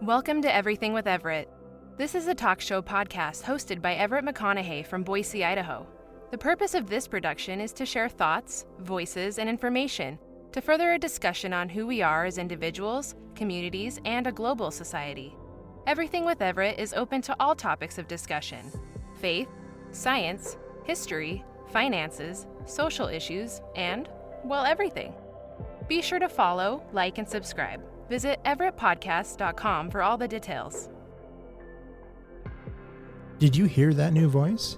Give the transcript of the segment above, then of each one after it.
Welcome to Everything with Everett. This is a talk show podcast hosted by Everett McConaughey from Boise, Idaho. The purpose of this production is to share thoughts, voices, and information to further a discussion on who we are as individuals, communities, and a global society. Everything with Everett is open to all topics of discussion: faith, science, history, finances, social issues, and, well, everything. Be sure to follow, like, and subscribe. Visit everettpodcast.com for all the details. Did you hear that new voice?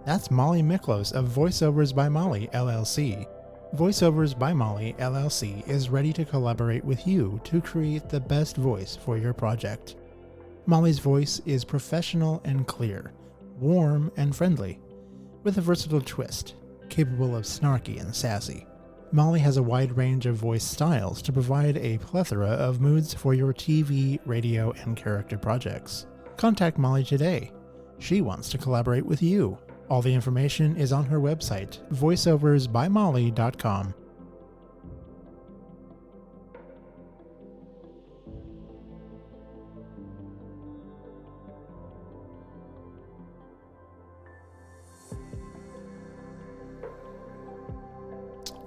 That's Molly Miklos of Voiceovers by Molly, LLC. Voiceovers by Molly, LLC is ready to collaborate with you to create the best voice for your project. Molly's voice is professional and clear, warm and friendly, with a versatile twist, capable of snarky and sassy. Molly has a wide range of voice styles to provide a plethora of moods for your TV, radio, and character projects. Contact Molly today. She wants to collaborate with you. All the information is on her website, voiceoversbymolly.com.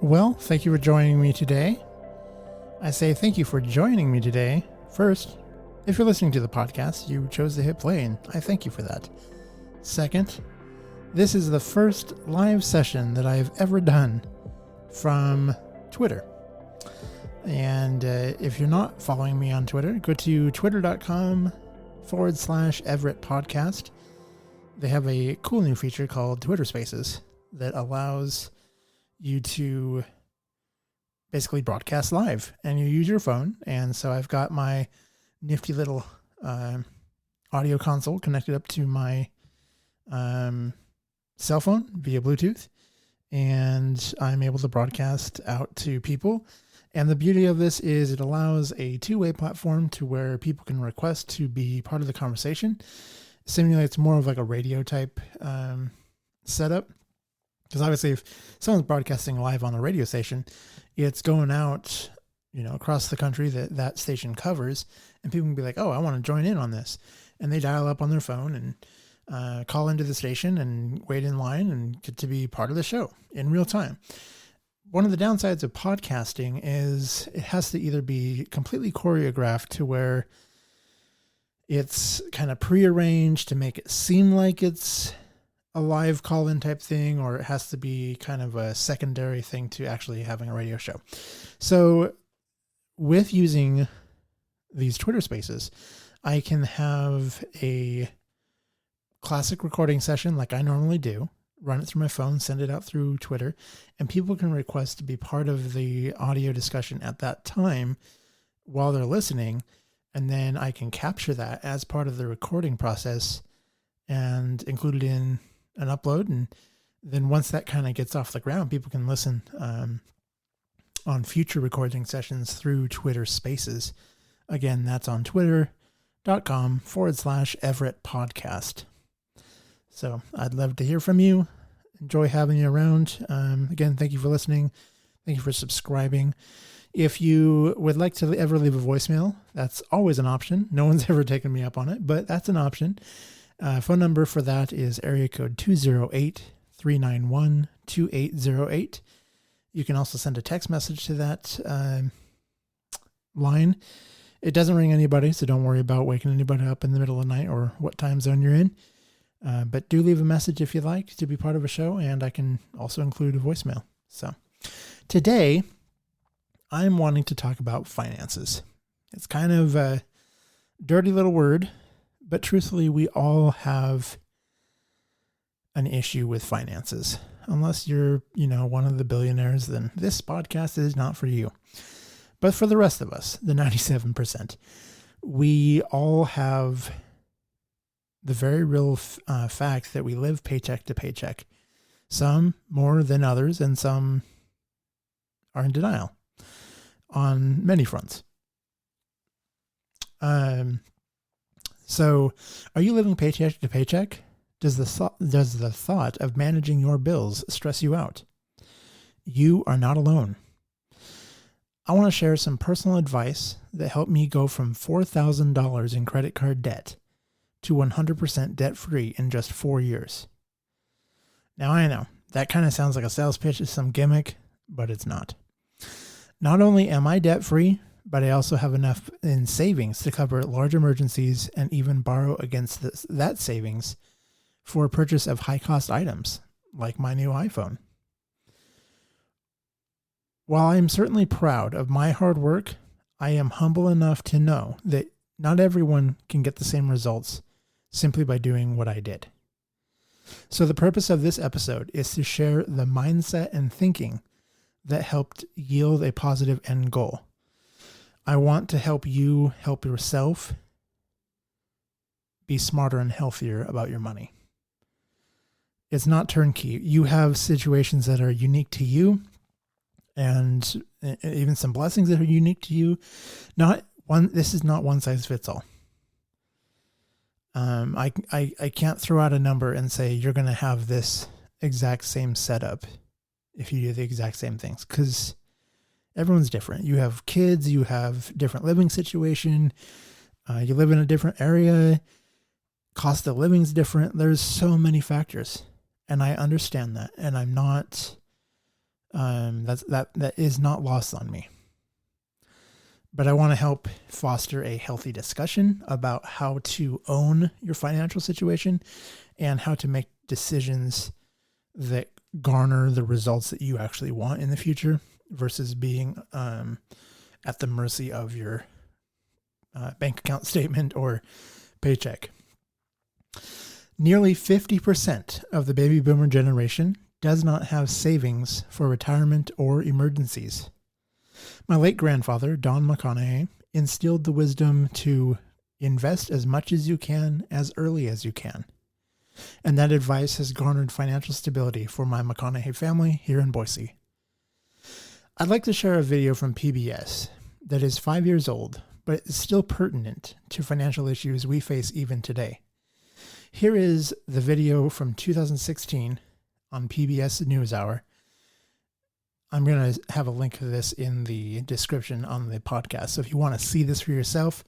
Well, thank you for joining me today. I say thank you for joining me today. First, if you're listening to the podcast, you chose to hit play, and I thank you for that. Second, this is the first live session that I've ever done from Twitter. And if you're not following me on Twitter, go to twitter.com/Everett Podcast. They have a cool new feature called Twitter Spaces that allows you to basically broadcast live, and you use your phone. And so I've got my nifty little audio console connected up to my cell phone via Bluetooth, and I'm able to broadcast out to people. And the beauty of this is it allows a two-way platform to where people can request to be part of the conversation. Simulates more of like a radio type setup. Because obviously, if someone's broadcasting live on a radio station, it's going out, across the country that station covers, and people can be like, "Oh, I want to join in on this," and they dial up on their phone and call into the station and wait in line and get to be part of the show in real time. One of the downsides of podcasting is it has to either be completely choreographed to where it's kind of prearranged to make it seem like it's a live call-in type thing, or it has to be kind of a secondary thing to actually having a radio show. So with using these Twitter Spaces, I can have a classic recording session like I normally do, run it through my phone, send it out through Twitter, and people can request to be part of the audio discussion at that time while they're listening, and then I can capture that as part of the recording process and include it in an upload. And then once that kind of gets off the ground, people can listen on future recording sessions through Twitter Spaces. Again, that's on twitter.com/Everett Podcast. So I'd love to hear from you. Enjoy having you around. Again, thank you for listening. Thank you for subscribing. If you would like to ever leave a voicemail, that's always an option. No one's ever taken me up on it, but that's an option. Phone number for that is area code 208-391-2808. You can also send a text message to that line. It doesn't ring anybody, so don't worry about waking anybody up in the middle of the night or what time zone you're in. But do leave a message if you'd like to be part of a show, and I can also include a voicemail. So today, I'm wanting to talk about finances. It's kind of a dirty little word, but truthfully, we all have an issue with finances. Unless you're, one of the billionaires, then this podcast is not for you. But for the rest of us, the 97%, we all have the very real fact that we live paycheck to paycheck. Some more than others, and some are in denial on many fronts. So are you living paycheck to paycheck? Does the thought of managing your bills stress you out? You are not alone. I want to share some personal advice that helped me go from $4,000 in credit card debt to 100% debt-free in just 4 years. Now I know, that kind of sounds like a sales pitch, it's some gimmick, but it's not. Not only am I debt-free, but I also have enough in savings to cover large emergencies and even borrow against that savings for purchase of high-cost items, like my new iPhone. While I am certainly proud of my hard work, I am humble enough to know that not everyone can get the same results simply by doing what I did. So the purpose of this episode is to share the mindset and thinking that helped yield a positive end goal. I want to help you help yourself be smarter and healthier about your money. It's not turnkey. You have situations that are unique to you and even some blessings that are unique to you. This is not one size fits all. I can't throw out a number and say you're going to have this exact same setup if you do the exact same things, because everyone's different. You have kids, you have different living situation, you live in a different area, cost of living is different. There's so many factors, and I understand that, and I'm not that is not lost on me. But I want to help foster a healthy discussion about how to own your financial situation and how to make decisions that garner the results that you actually want in the future versus being at the mercy of your bank account statement or paycheck. Nearly 50% of the baby boomer generation does not have savings for retirement or emergencies. My late grandfather, Don McConaughey, instilled the wisdom to invest as much as you can, as early as you can. And that advice has garnered financial stability for my McConaughey family here in Boise. I'd like to share a video from PBS that is 5 years old, but it's still pertinent to financial issues we face even today. Here is the video from 2016 on PBS NewsHour. I'm going to have a link to this in the description on the podcast. So if you want to see this for yourself,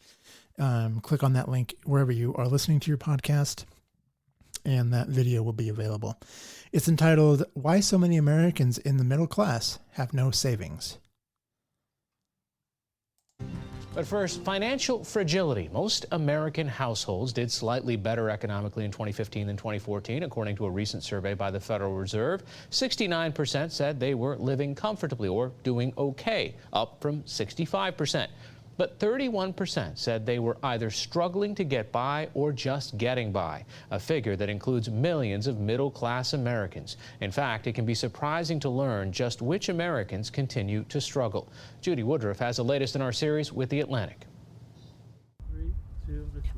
click on that link wherever you are listening to your podcast, and that video will be available. It's entitled, "Why So Many Americans in the Middle Class Have No Savings." But first, financial fragility. Most American households did slightly better economically in 2015 than 2014, according to a recent survey by the Federal Reserve. 69% said they were living comfortably or doing okay, up from 65%. But 31% said they were either struggling to get by or just getting by, a figure that includes millions of middle-class Americans. In fact, it can be surprising to learn just which Americans continue to struggle. Judy Woodruff has the latest in our series with The Atlantic.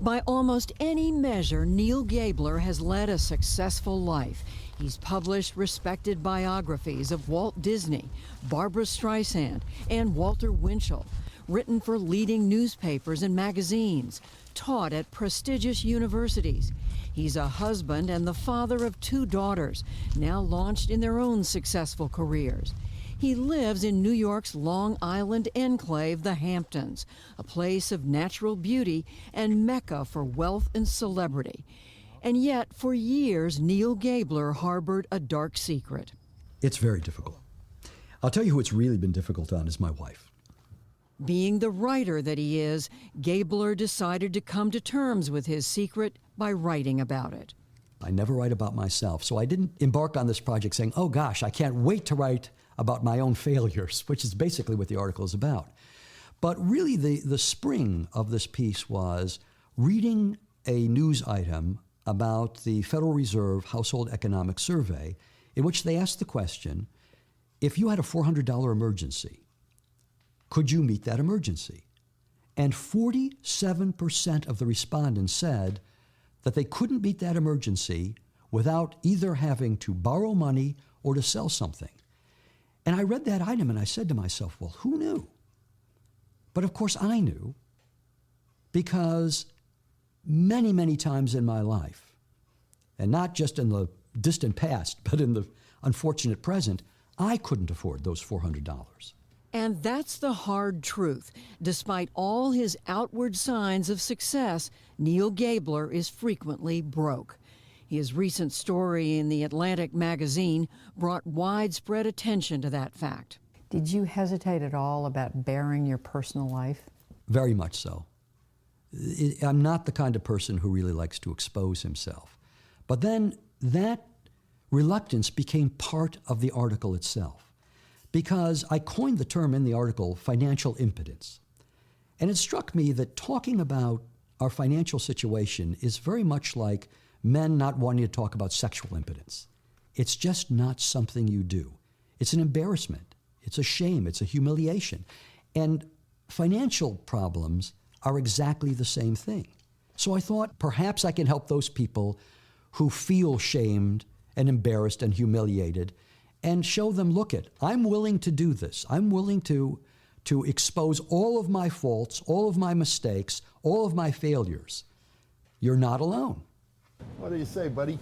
By almost any measure, Neil Gabler has led a successful life. He's published respected biographies of Walt Disney, Barbra Streisand, and Walter Winchell, written for leading newspapers and magazines, taught at prestigious universities. He's a husband and the father of 2 daughters, now launched in their own successful careers. He lives in New York's Long Island enclave, the Hamptons, a place of natural beauty and mecca for wealth and celebrity. And yet, for years, Neil Gabler harbored a dark secret. It's very difficult. I'll tell you who it's really been difficult on is my wife. Being the writer that he is, Gabler decided to come to terms with his secret by writing about it. I never write about myself, so I didn't embark on this project saying, oh gosh, I can't wait to write about my own failures, which is basically what the article is about. But really the spring of this piece was reading a news item about the Federal Reserve Household Economic Survey, in which they asked the question, if you had a $400 emergency, could you meet that emergency? And 47% of the respondents said that they couldn't meet that emergency without either having to borrow money or to sell something. And I read that item and I said to myself, well, who knew? But of course I knew, because many, many times in my life, and not just in the distant past, but in the unfortunate present, I couldn't afford those $400. And that's the hard truth. Despite all his outward signs of success, Neal Gabler is frequently broke. His recent story in the Atlantic magazine brought widespread attention to that fact. Did you hesitate at all about bearing your personal life? Very much so. I'm not the kind of person who really likes to expose himself. But then that reluctance became part of the article itself, because I coined the term in the article, financial impotence. And it struck me that talking about our financial situation is very much like men not wanting to talk about sexual impotence. It's just not something you do. It's an embarrassment. It's a shame. It's a humiliation. And financial problems are exactly the same thing. So I thought perhaps I can help those people who feel shamed and embarrassed and humiliated and show them, look it, I'm willing to do this. I'm willing to expose all of my faults, all of my mistakes, all of my failures. You're not alone. What do you say, buddy?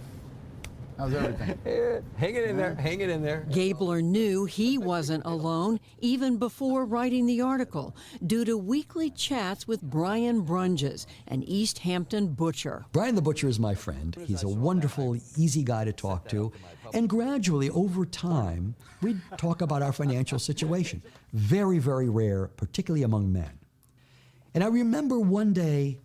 How's everything? Hang it in there. Hang it in there. Gabler knew he wasn't alone even before writing the article, due to weekly chats with Brian Brunges, an East Hampton butcher. Brian the butcher is my friend. He's a wonderful, easy guy to talk to. And gradually, over time, we'd talk about our financial situation. Very, very rare, particularly among men. And I remember one day,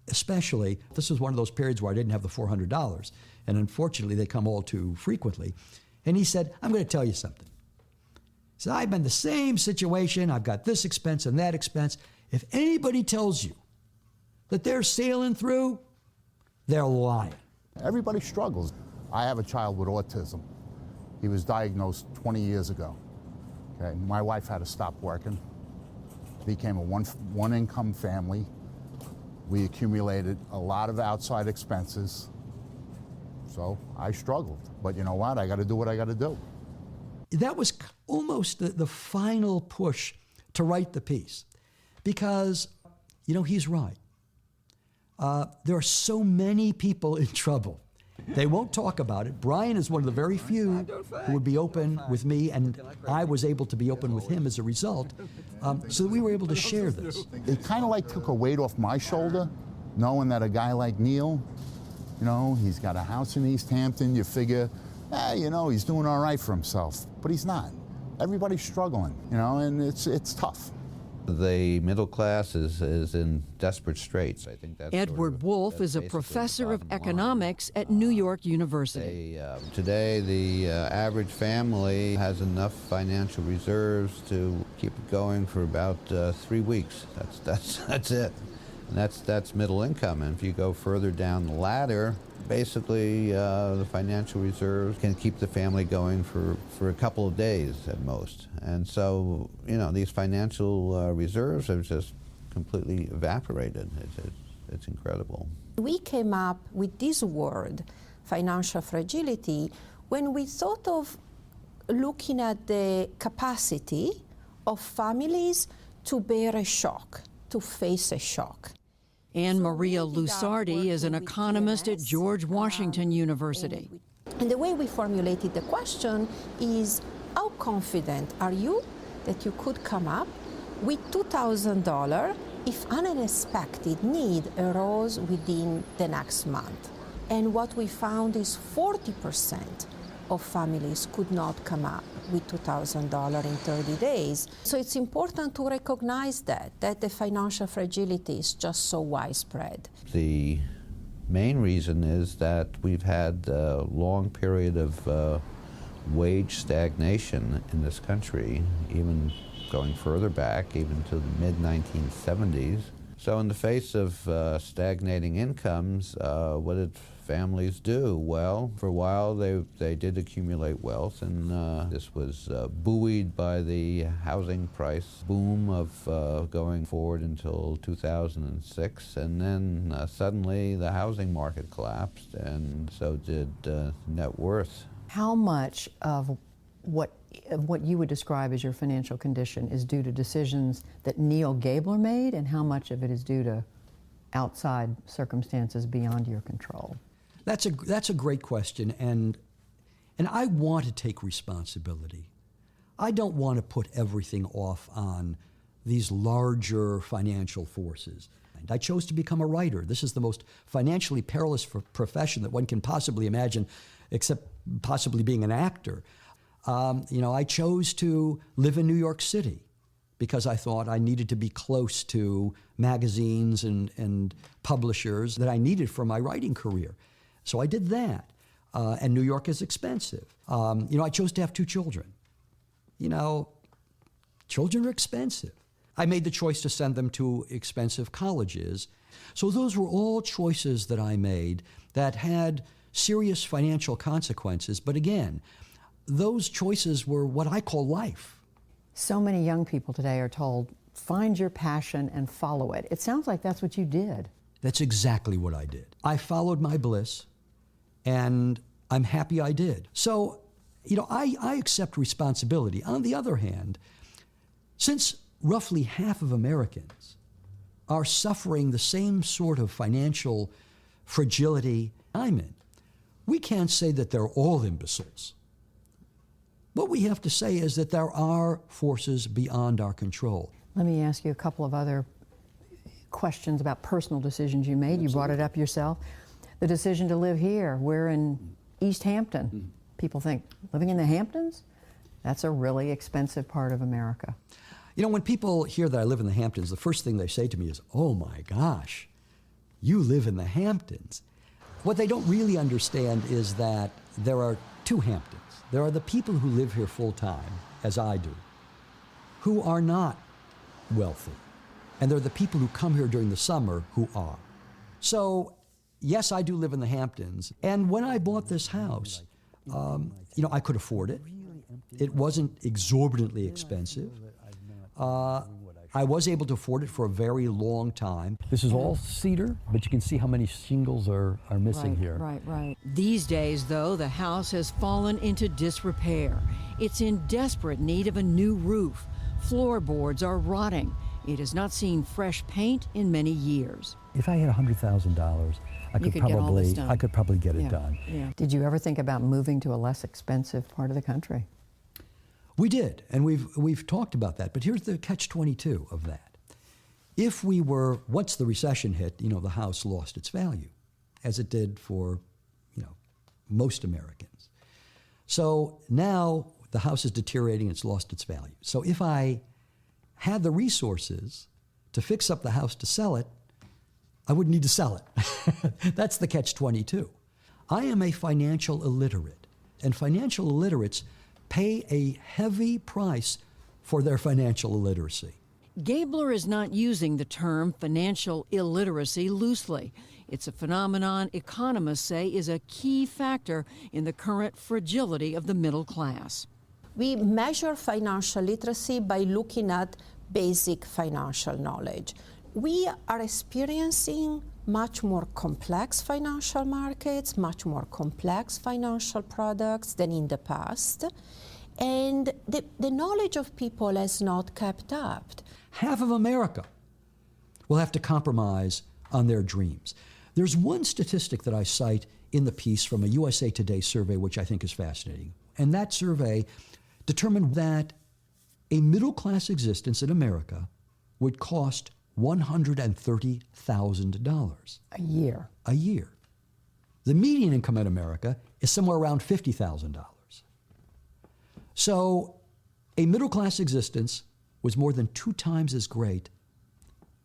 especially, this was one of those periods where I didn't have the $400. And unfortunately, they come all too frequently. And he said, I'm going to tell you something. He said, I've been in the same situation. I've got this expense and that expense. If anybody tells you that they're sailing through, they're lying. Everybody struggles. I have a child with autism. He was diagnosed 20 years ago. Okay, my wife had to stop working. Became a one-income family. We accumulated a lot of outside expenses. So I struggled. But you know what? I got to do what I got to do. That was almost the final push to write the piece. Because, you know, he's right. There are so many people in trouble. They won't talk about it. Brian is one of the very few who would be open with me, and I was able to be open with him as a result, so that we were able to share this. It kind of like took a weight off my shoulder, knowing that a guy like Neal, you know, he's got a house in East Hampton. You figure, you know, he's doing all right for himself, but he's not. Everybody's struggling, you know, and it's tough. The middle class is in desperate straits. I think that's Edward Wolf is a professor of economics at New York University. Today, the average family has enough financial reserves to keep it going for about 3 weeks. That's it. And that's middle income. And if you go further down the ladder, basically the financial reserves can keep the family going for a couple of days at most. And so, you know, these financial reserves have just completely evaporated. It's incredible. We came up with this word, financial fragility, when we thought of looking at the capacity of families to bear a shock, to face a shock. Anne Maria Lusardi is an economist at George Washington University. And the way we formulated the question is, how confident are you that you could come up with $2,000 if an unexpected need arose within the next month? And what we found is 40% of families could not come up with $2,000 in 30 days. So it's important to recognize that the financial fragility is just so widespread. The main reason is that we've had a long period of wage stagnation in this country, even going further back, even to the mid-1970s. So in the face of stagnating incomes, what did families do? Well, for a while they did accumulate wealth, and this was buoyed by the housing price boom of going forward until 2006, and then suddenly the housing market collapsed, and so did net worth. How much of what you would describe as your financial condition is due to decisions that Neal Gabler made, and how much of it is due to outside circumstances beyond your control? That's a great question, and I want to take responsibility. I don't want to put everything off on these larger financial forces. And I chose to become a writer. This is the most financially perilous profession that one can possibly imagine, except possibly being an actor. I chose to live in New York City because I thought I needed to be close to magazines and publishers that I needed for my writing career. So I did that. And New York is expensive. I chose to have 2 children. Children are expensive. I made the choice to send them to expensive colleges. So those were all choices that I made that had serious financial consequences. But again, those choices were what I call life. So many young people today are told, find your passion and follow it. It sounds like that's what you did. That's exactly what I did. I followed my bliss, and I'm happy I did. So, I accept responsibility. On the other hand, since roughly half of Americans are suffering the same sort of financial fragility I'm in, we can't say that they're all imbeciles. What we have to say is that there are forces beyond our control. Let me ask you a couple of other questions about personal decisions you made. Absolutely. You brought it up yourself. The decision to live here. We're in East Hampton. People think, living in the Hamptons? That's a really expensive part of America. When people hear that I live in the Hamptons, the first thing they say to me is, oh my gosh, you live in the Hamptons. What they don't really understand is that there are 2 Hamptons. There are the people who live here full time, as I do, who are not wealthy. And there are the people who come here during the summer who are. So, yes, I do live in the Hamptons. And when I bought this house, I could afford it. It wasn't exorbitantly expensive. I was able to afford it for a very long time. This is all cedar, but you can see how many shingles are missing here. Right. These days, though, the house has fallen into disrepair. It's in desperate need of a new roof. Floorboards are rotting. It has not seen fresh paint in many years. If I had $100,000, I could probably get it done. Yeah. Did you ever think about moving to a less expensive part of the country? We did, and we've talked about that, but here's the catch-22 of that. If we were, once the recession hit, the house lost its value, as it did for, most Americans. So now the house is deteriorating, it's lost its value. So if I had the resources to fix up the house to sell it, I wouldn't need to sell it. That's the catch-22. I am a financial illiterate, and financial illiterates pay a heavy price for their financial illiteracy. Gabler is not using the term financial illiteracy loosely. It's a phenomenon economists say is a key factor in the current fragility of the middle class. We measure financial literacy by looking at basic financial knowledge. We are experiencing much more complex financial markets, much more complex financial products than in the past. And the knowledge of people has not kept up. Half of America will have to compromise on their dreams. There's one statistic that I cite in the piece from a USA Today survey, which I think is fascinating. And that survey determined that a middle-class existence in America would cost $130,000. A year. A year. The median income in America is somewhere around $50,000. So a middle-class existence was more than 2 times as great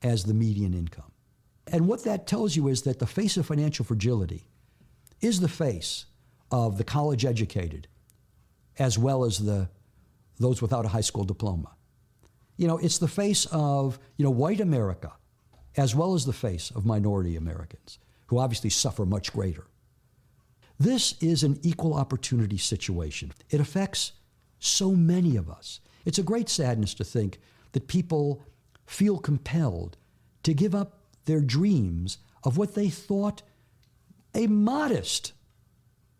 as the median income. And what that tells you is that the face of financial fragility is the face of the college-educated as well as those without a high school diploma. It's the face of, white America as well as the face of minority Americans, who obviously suffer much greater. This is an equal opportunity situation. It affects so many of us. It's a great sadness to think that people feel compelled to give up their dreams of what they thought a modest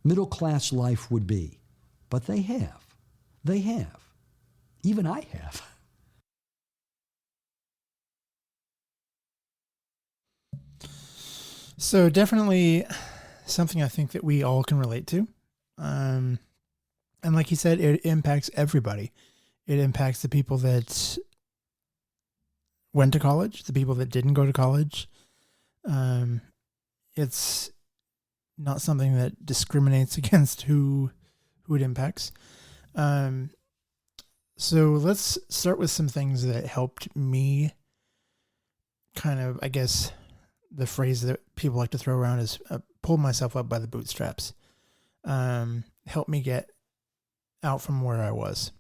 middle-class life would be. But they have. They have. Even I have. So definitely something I think that we all can relate to. And like you said, it impacts everybody. It impacts the people that went to college, the people that didn't go to college. It's not something that discriminates against who it impacts. So let's start with some things that helped me kind of, I guess, the phrase that people like to throw around is pull myself up by the bootstraps. Help me get out from where I was.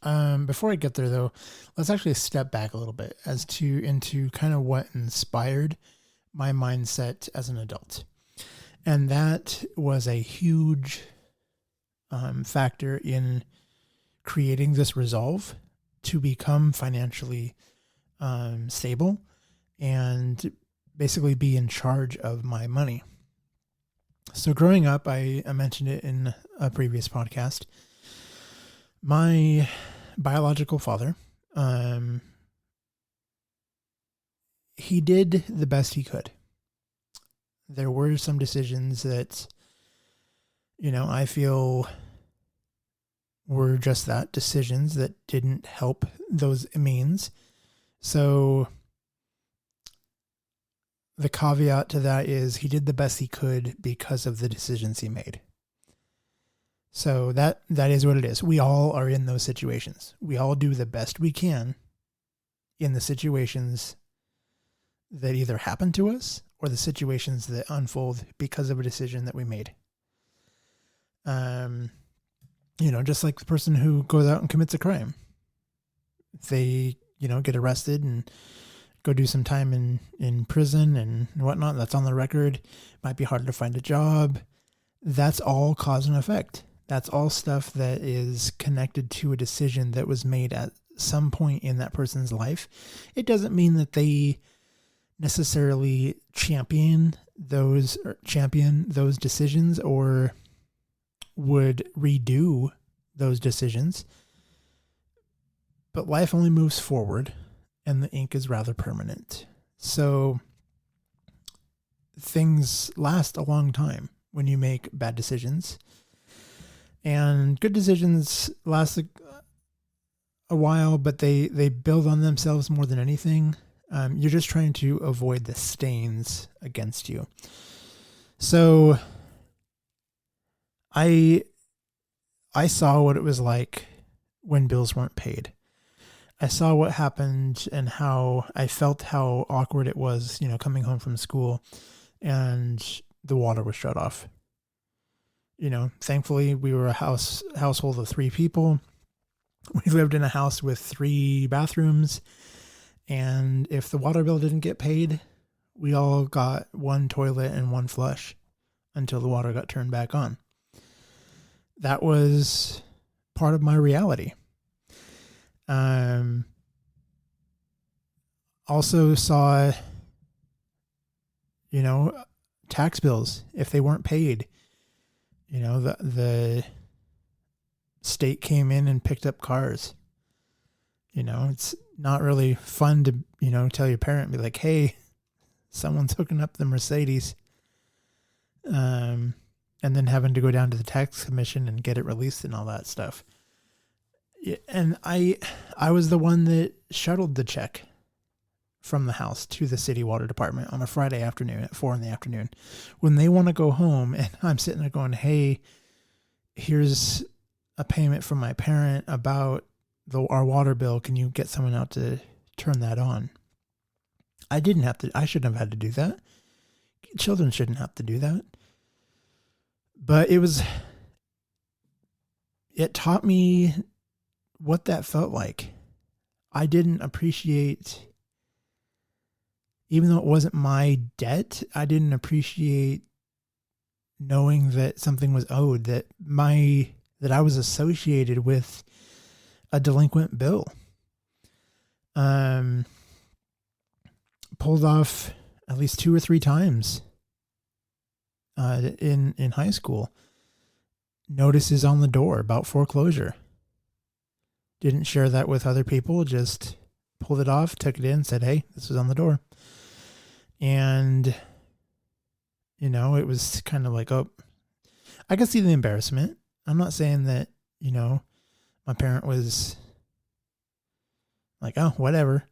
Before I get there, though, let's actually step back a little bit into kind of what inspired my mindset as an adult. And that was a huge factor in creating this resolve to become financially stable and basically be in charge of my money. So growing up, I mentioned it in a previous podcast, my biological father, he did the best he could. There were some decisions that, I feel were just that, decisions that didn't help those means. So the caveat to that is he did the best he could because of the decisions he made. So that is what it is. We all are in those situations. We all do the best we can in the situations that either happen to us or the situations that unfold because of a decision that we made. Just like the person who goes out and commits a crime. They, get arrested and go do some time in prison and whatnot. That's on the record. Might be harder to find a job. That's all cause and effect. That's all stuff that is connected to a decision that was made at some point in that person's life. It doesn't mean that they necessarily champion those decisions or would redo those decisions. But life only moves forward, and the ink is rather permanent. So things last a long time when you make bad decisions. And good decisions last a while, but they build on themselves more than anything. You're just trying to avoid the stains against you. So I saw what it was like when bills weren't paid. I saw what happened and how I felt how awkward it was, coming home from school and the water was shut off. Thankfully we were a household of 3 people. We lived in a house with 3 bathrooms. And if the water bill didn't get paid, we all got 1 toilet and 1 flush until the water got turned back on. That was part of my reality. Also saw, tax bills, if they weren't paid, the state came in and picked up cars. It's not really fun to, tell your parent, be like, hey, someone's hooking up the Mercedes. And then having to go down to the tax commission and get it released and all that stuff. And I was the one that shuttled the check from the house to the city water department on a Friday afternoon at 4 p.m. when they want to go home. And I'm sitting there going, hey, here's a payment from my parent about our water bill. Can you get someone out to turn that on? I shouldn't have had to do that. Children shouldn't have to do that. But it taught me what that felt like. I didn't appreciate, even though it wasn't my debt, I didn't appreciate knowing that something was owed, that I was associated with a delinquent bill. Pulled off at least 2 or 3 times in high school. Notices on the door about foreclosure. Didn't share that with other people, just pulled it off, took it in, said, hey, this is on the door. And, it was kind of like, oh, I could see the embarrassment. I'm not saying that, my parent was like, oh, whatever.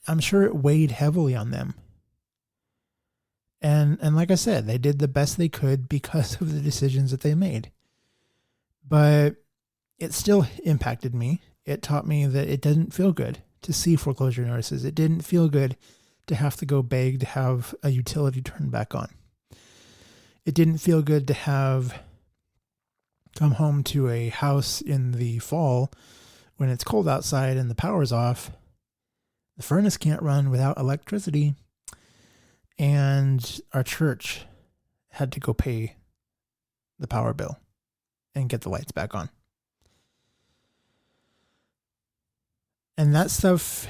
I'm sure it weighed heavily on them. And like I said, they did the best they could because of the decisions that they made. But it still impacted me. It taught me that it didn't feel good to see foreclosure notices. It didn't feel good to have to go beg to have a utility turned back on. It didn't feel good to have come home to a house in the fall when it's cold outside and the power's off. The furnace can't run without electricity. And our church had to go pay the power bill and get the lights back on. And that stuff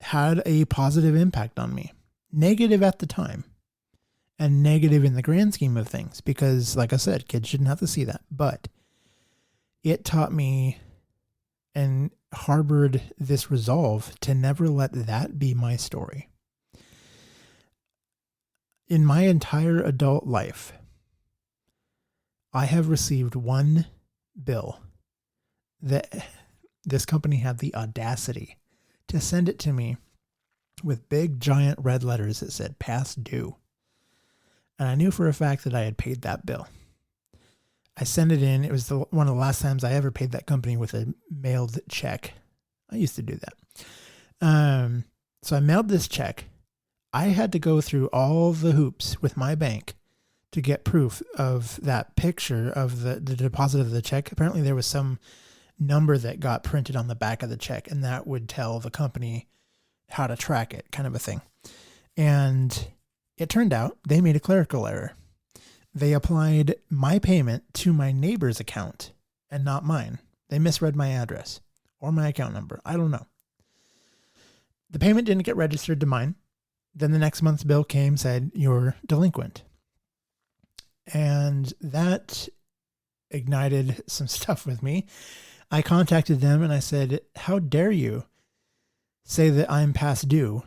had a positive impact on me. Negative at the time. And negative in the grand scheme of things. Because, like I said, kids shouldn't have to see that. But it taught me and harbored this resolve to never let that be my story. In my entire adult life, I have received one bill that this company had the audacity to send it to me with big giant red letters that said past due. And I knew for a fact that I had paid that bill. I sent it in. It was one of the last times I ever paid that company with a mailed check. I used to do that. So I mailed this check. I had to go through all the hoops with my bank to get proof of that picture of the deposit of the check. Apparently there was some number that got printed on the back of the check, and that would tell the company how to track it, kind of a thing. And it turned out they made a clerical error. They applied my payment to my neighbor's account and not mine. They misread my address or my account number. I don't know. The payment didn't get registered to mine. Then the next month's bill came, said, you're delinquent. And that ignited some stuff with me. I contacted them and I said, how dare you say that I'm past due?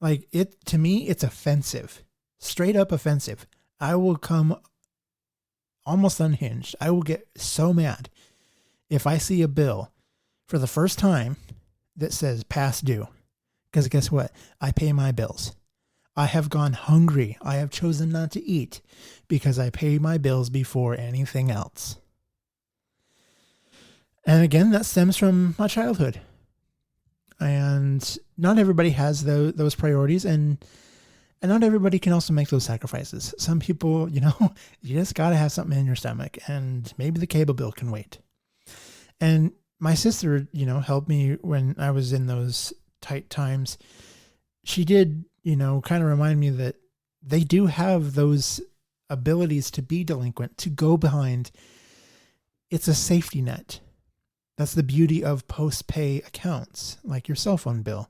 Like, to me, it's offensive. Straight up offensive. I will come almost unhinged. I will get so mad if I see a bill for the first time that says past due. Because guess what? I pay my bills. I have gone hungry. I have chosen not to eat because I pay my bills before anything else. And again, that stems from my childhood. And not everybody has those priorities, and not everybody can also make those sacrifices. Some people, you just got to have something in your stomach, and maybe the cable bill can wait. And my sister, helped me when I was in those tight times. She did, kind of remind me that they do have those abilities to be delinquent, to go behind. It's a safety net. That's the beauty of post-pay accounts, like your cell phone bill.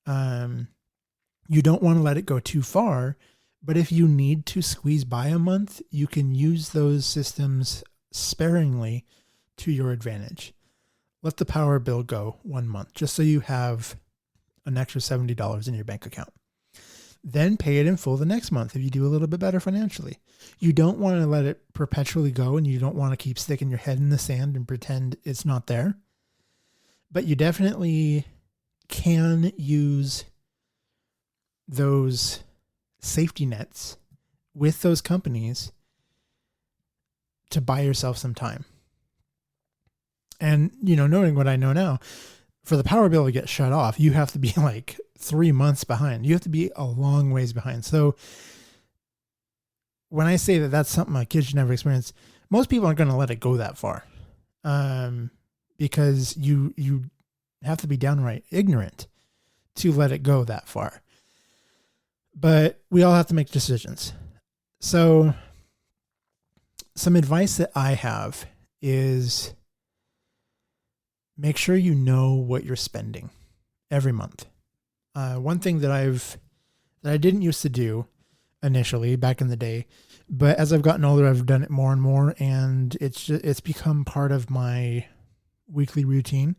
You don't want to let it go too far, but if you need to squeeze by a month, you can use those systems sparingly to your advantage. Let the power bill go 1 month, just so you have an extra $70 in your bank account. Then pay it in full the next month if you do a little bit better financially. You don't want to let it perpetually go, and you don't want to keep sticking your head in the sand and pretend it's not there. But you definitely can use those safety nets with those companies to buy yourself some time. And, knowing what I know now, for the power bill to get shut off, you have to be like 3 months behind. You have to be a long ways behind. So when I say that that's something my kids should never experience, most people aren't going to let it go that far. Because you have to be downright ignorant to let it go that far. But we all have to make decisions. So some advice that I have is make sure you know what you're spending every month. One thing that I didn't used to do initially back in the day, but as I've gotten older, I've done it more and more, and it's become part of my weekly routine,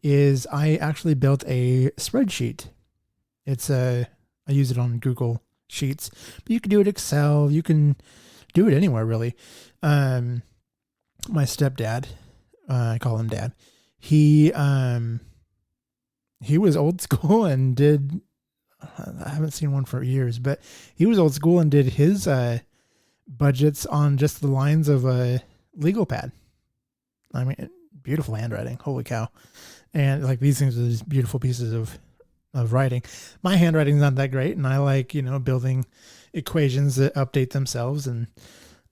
is I actually built a spreadsheet. I use it on Google Sheets, but you can do it Excel. You can do it anywhere, really. my stepdad, I call him Dad. He was old school and did, I haven't seen one for years, but he was old school and did his budgets on just the lines of a legal pad. I mean, beautiful handwriting. Holy cow. And like these things are just beautiful pieces of writing. My handwriting's not that great, and I like, building equations that update themselves. And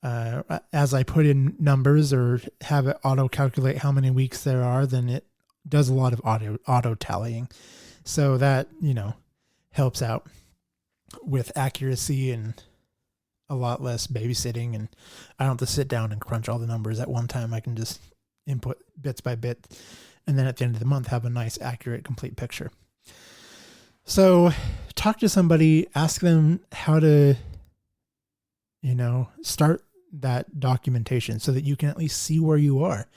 as I put in numbers or have it auto calculate how many weeks there are, then it does a lot of auto tallying. So that, helps out with accuracy and a lot less babysitting. And I don't have to sit down and crunch all the numbers at one time. I can just input bits by bit, and then at the end of the month have a nice, accurate, complete picture. So talk to somebody, ask them how to, start that documentation so that you can at least see where you are,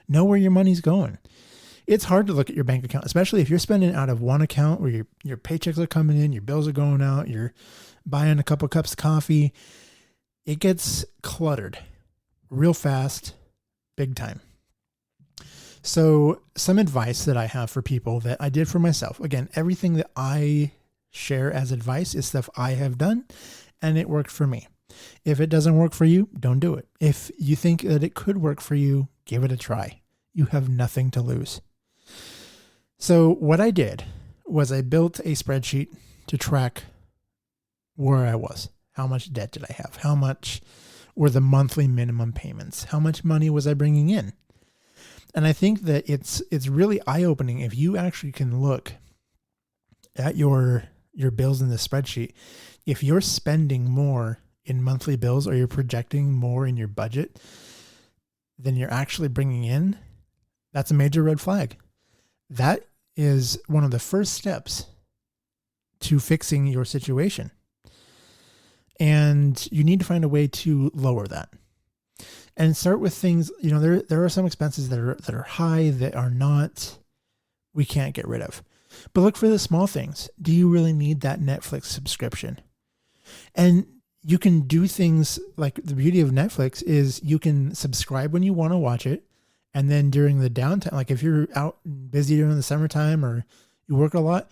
know where your money's going. It's hard to look at your bank account, especially if you're spending out of one account where your paychecks are coming in, your bills are going out, you're buying a couple cups of coffee. It gets cluttered real fast, big time. So some advice that I have for people that I did for myself. Again, everything that I share as advice is stuff I have done, and it worked for me. If it doesn't work for you, don't do it. If you think that it could work for you, give it a try. You have nothing to lose. So what I did was I built a spreadsheet to track where I was. How much debt did I have? How much were the monthly minimum payments? How much money was I bringing in? And I think that it's really eye-opening if you actually can look at your bills in the spreadsheet. If you're spending more in monthly bills or you're projecting more in your budget than you're actually bringing in, that's a major red flag. That is one of the first steps to fixing your situation. And you need to find a way to lower that. And start with things, there are some expenses that are high that are not, we can't get rid of. But look for the small things. Do you really need that Netflix subscription? And you can do things like, the beauty of Netflix is you can subscribe when you want to watch it. And then during the downtime, like if you're out busy during the summertime or you work a lot,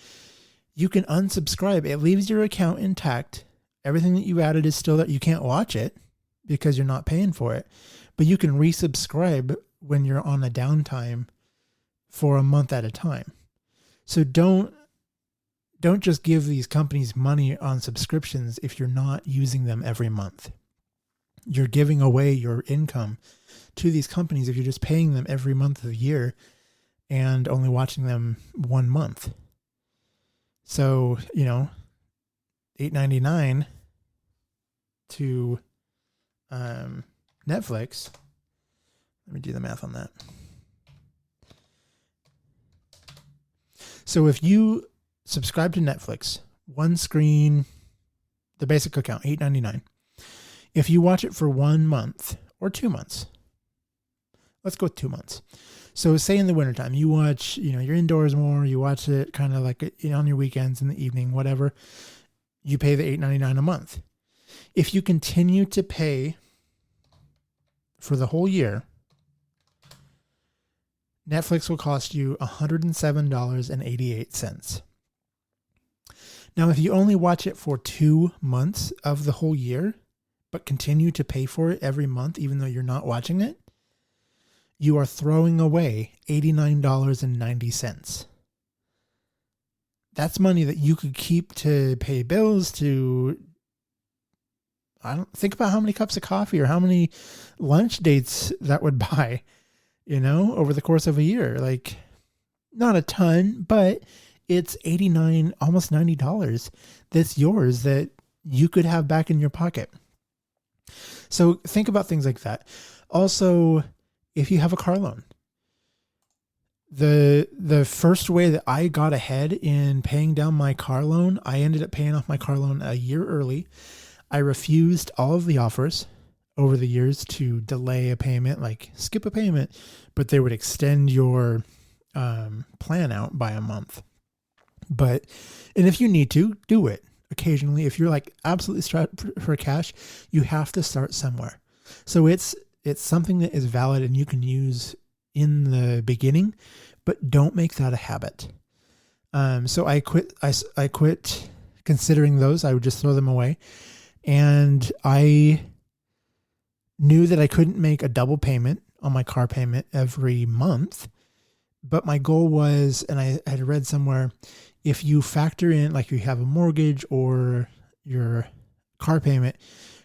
you can unsubscribe. It leaves your account intact. Everything that you added is still there. You can't watch it because you're not paying for it, but you can resubscribe when you're on a downtime for a month at a time. So don't just give these companies money on subscriptions if you're not using them every month. You're giving away your income to these companies if you're just paying them every month of the year and only watching them 1 month. So, $8.99 to Netflix. Let me do the math on that. So if you subscribe to Netflix, one screen, the basic account, $8.99. If you watch it for 1 month or 2 months, let's go with 2 months. So say in the wintertime, you watch, you're indoors more, you watch it kind of like on your weekends in the evening, whatever, you pay the $8.99 a month. If you continue to pay for the whole year, Netflix will cost you $107.88. Now, if you only watch it for 2 months of the whole year, but continue to pay for it every month, even though you're not watching it, you are throwing away $89.90. That's money that you could keep to pay bills, to, think about how many cups of coffee or how many lunch dates that would buy, over the course of a year. Like, not a ton, but it's $89, almost $90 that's yours that you could have back in your pocket. So think about things like that. Also, if you have a car loan, the first way that I got ahead in paying down my car loan, I ended up paying off my car loan a year early. I refused all of the offers over the years to delay a payment, like skip a payment, but they would extend your plan out by a month. And if you need to, do it occasionally. If you're like absolutely strapped for cash, you have to start somewhere. So it's it's something that is valid and you can use in the beginning, but don't make that a habit. So I quit considering those. I would just throw them away. And I knew that I couldn't make a double payment on my car payment every month. But my goal was, and I had read somewhere, if you factor in, like you have a mortgage or your car payment,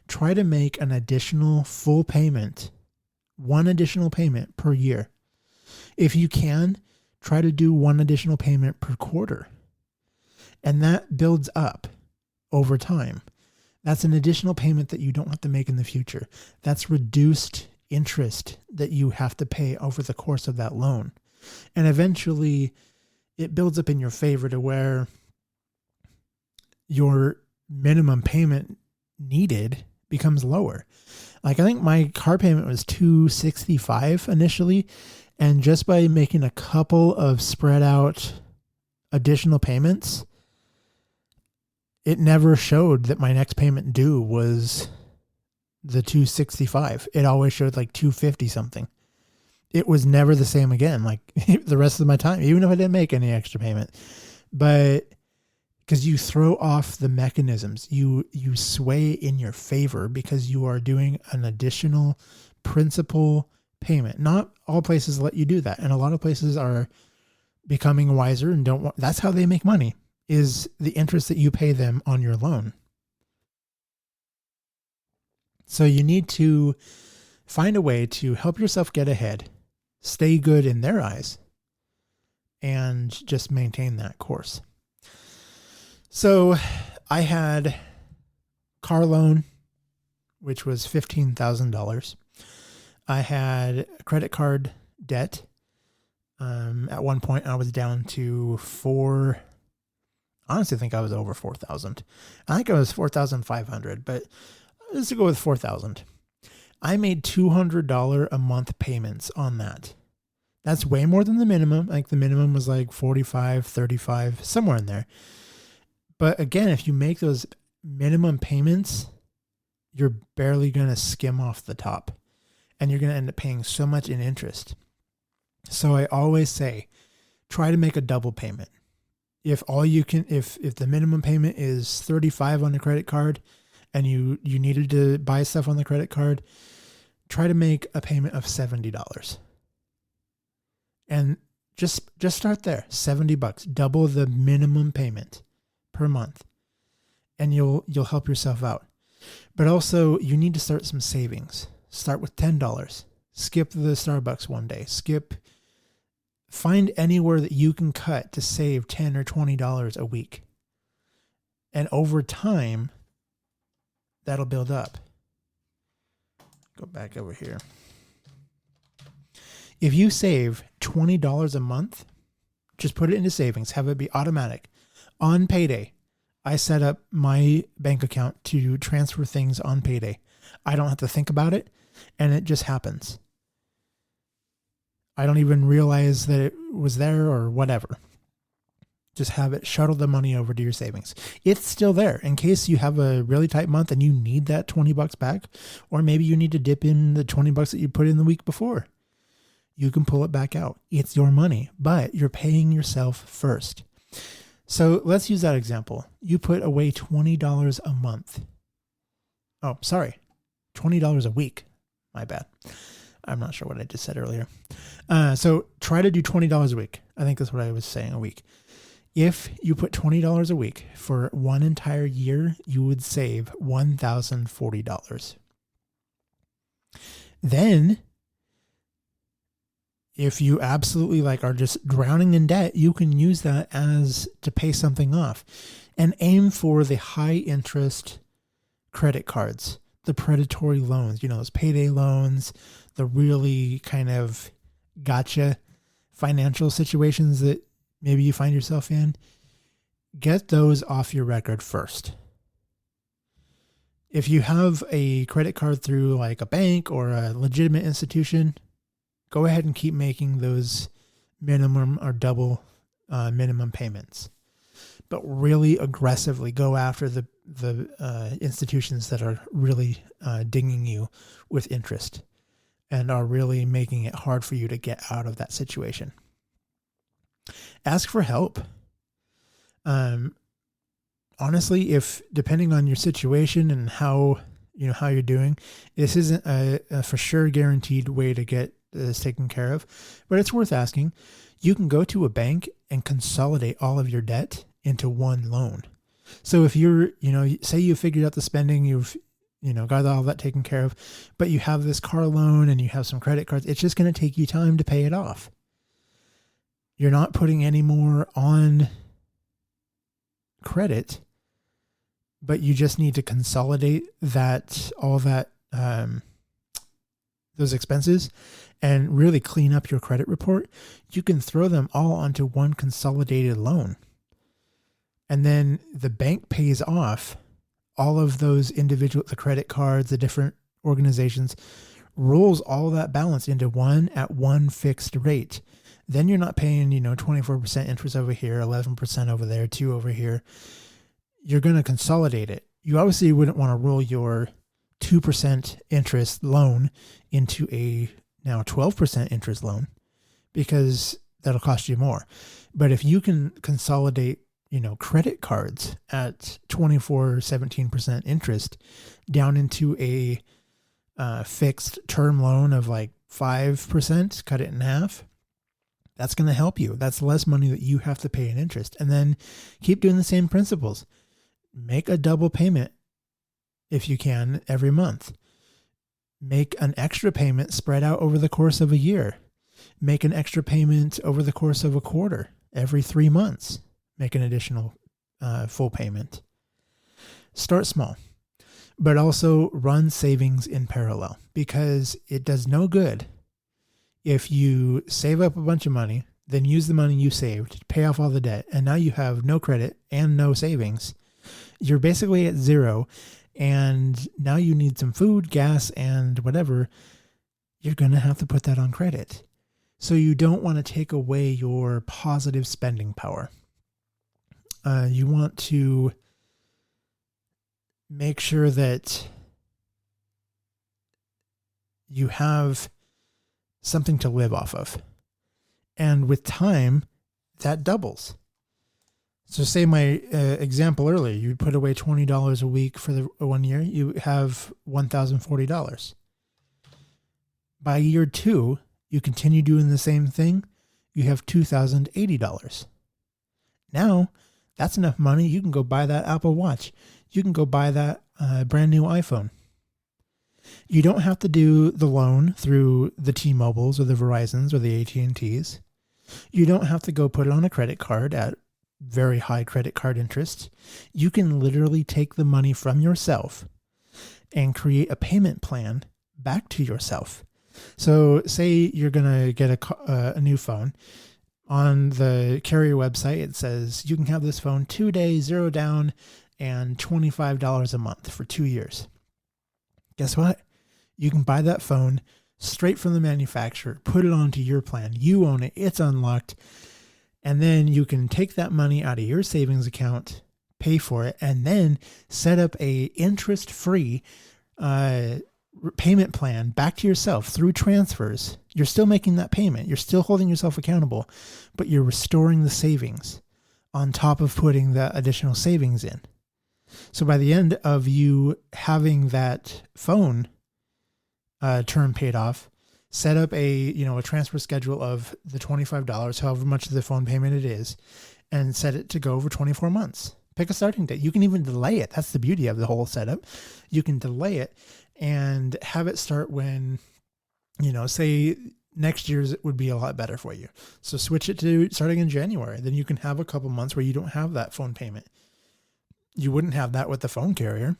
try to make an additional full payment, one additional payment per year. If you can, try to do one additional payment per quarter. And that builds up over time. That's an additional payment that you don't have to make in the future. That's reduced interest that you have to pay over the course of that loan. And eventually it builds up in your favor to where your minimum payment needed becomes lower. Like I think my car payment was $265 initially. And just by making a couple of spread out additional payments, it never showed that my next payment due was the $265. It always showed like $250 something. It was never the same again, like the rest of my time, even if I didn't make any extra payment. But because you throw off the mechanisms, you sway in your favor because you are doing an additional principal payment. Not all places let you do that. And a lot of places are becoming wiser and don't want, that's how they make money, is the interest that you pay them on your loan. So you need to find a way to help yourself get ahead, stay good in their eyes, and just maintain that course. So I had car loan, which was $15,000. I had credit card debt. At one point I was down to I honestly think I was over 4,000. I think I was 4,500, but let's go with 4,000. I made $200 a month payments on that. That's way more than the minimum. I think the minimum was like 45, 35, somewhere in there. But again, if you make those minimum payments, you're barely going to skim off the top. And you're going to end up paying so much in interest. So I always say, try to make a double payment. If the minimum payment is $35 on the credit card and you needed to buy stuff on the credit card, try to make a payment of $70. And just start there, $70, double the minimum payment per month. And you'll help yourself out. But also you need to start some savings. Start with $10. Skip the Starbucks one day. Find anywhere that you can cut to save $10 or $20 a week. And over time, that'll build up. Go back over here. If you save $20 a month, just put it into savings. Have it be automatic. On payday, I set up my bank account to transfer things on payday. I don't have to think about it, and it just happens. I don't even realize that it was there or whatever. Just have it shuttle the money over to your savings. It's still there in case you have a really tight month and you need that $20 back, or maybe you need to dip in the $20 that you put in the week before. You can pull it back out. It's your money, but you're paying yourself first. So let's use that example. You put away $20 a month. Oh, sorry. $20 a week. My bad. I'm not sure what I just said earlier. So try to do $20 a week. I think that's what I was saying, a week. If you put $20 a week for one entire year, you would save $1,040. Then, if you absolutely are just drowning in debt, you can use that as to pay something off, and aim for the high interest credit cards, the predatory loans, those payday loans, the really kind of gotcha financial situations that maybe you find yourself in. Get those off your record first. If you have a credit card through a bank or a legitimate institution, go ahead and keep making those minimum or double minimum payments. But really aggressively go after the institutions that are really dinging you with interest. and are really making it hard for you to get out of that situation. Ask for help. Honestly, if depending on your situation and how you're doing, this isn't a for sure guaranteed way to get this taken care of, but it's worth asking. You can go to a bank and consolidate all of your debt into one loan. So if you're, say you figured out the spending, you've, got all that taken care of, but you have this car loan and you have some credit cards, it's just going to take you time to pay it off. You're not putting any more on credit, but you just need to consolidate those expenses and really clean up your credit report. You can throw them all onto one consolidated loan. And then the bank pays off all of those the credit cards, the different organizations, rolls all that balance into one at one fixed rate. Then you're not paying, 24% interest over here, 11% over there, 2 over here. You're going to consolidate it. You obviously wouldn't want to roll your 2% interest loan into a now 12% interest loan, because that'll cost you more. But if you can consolidate, credit cards at 17% interest down into a fixed term loan of like 5%, cut it in half, that's going to help you. That's less money that you have to pay in interest. And then keep doing the same principles. Make a double payment if you can every month. Make an extra payment spread out over the course of a year. Make an extra payment over the course of a quarter. Every 3 months, make an additional full payment. Start small, but also run savings in parallel, because it does no good if you save up a bunch of money, then use the money you saved to pay off all the debt, and now you have no credit and no savings. You're basically at zero, and now you need some food, gas, and whatever. You're going to have to put that on credit. So you don't want to take away your positive spending power. You want to make sure that you have something to live off of. And with time, that doubles. So say my example earlier, you put away $20 a week for the 1 year, you have $1,040. By year 2, you continue doing the same thing, you have $2,080. Now, that's enough money. You can go buy that Apple Watch. You can go buy that brand new iPhone. You don't have to do the loan through the T-Mobiles or the Verizons or the AT&Ts. You don't have to go put it on a credit card at very high credit card interest. You can literally take the money from yourself and create a payment plan back to yourself. So say you're going to get a new phone. On the carrier website, it says you can have this phone 2 days, 0 down, and $25 a month for 2 years. Guess what? You can buy that phone straight from the manufacturer, put it onto your plan. You own it. It's unlocked. And then you can take that money out of your savings account, pay for it, and then set up a interest-free payment plan back to yourself through transfers. You're still making that payment. You're still holding yourself accountable, but you're restoring the savings on top of putting the additional savings in. So by the end of you having that phone term paid off, set up a transfer schedule of the $25, however much of the phone payment it is, and set it to go over 24 months. Pick a starting date. You can even delay it. That's the beauty of the whole setup. You can delay it and have it start when, say next year's would be a lot better for you. So switch it to starting in January. Then you can have a couple months where you don't have that phone payment. You wouldn't have that with the phone carrier.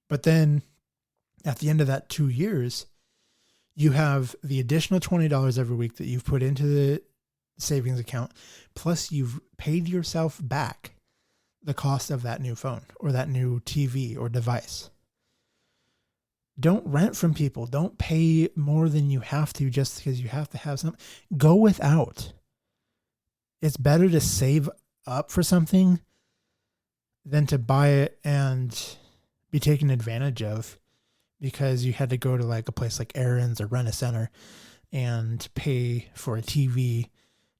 But then at the end of that 2 years, you have the additional $20 every week that you've put into the savings account, plus you've paid yourself back the cost of that new phone or that new TV or device. Don't rent from people. Don't pay more than you have to just because you have to have something. Go without. It's better to save up for something than to buy it and be taken advantage of because you had to go to like a place like Aaron's or Rent-A-Center and pay for a TV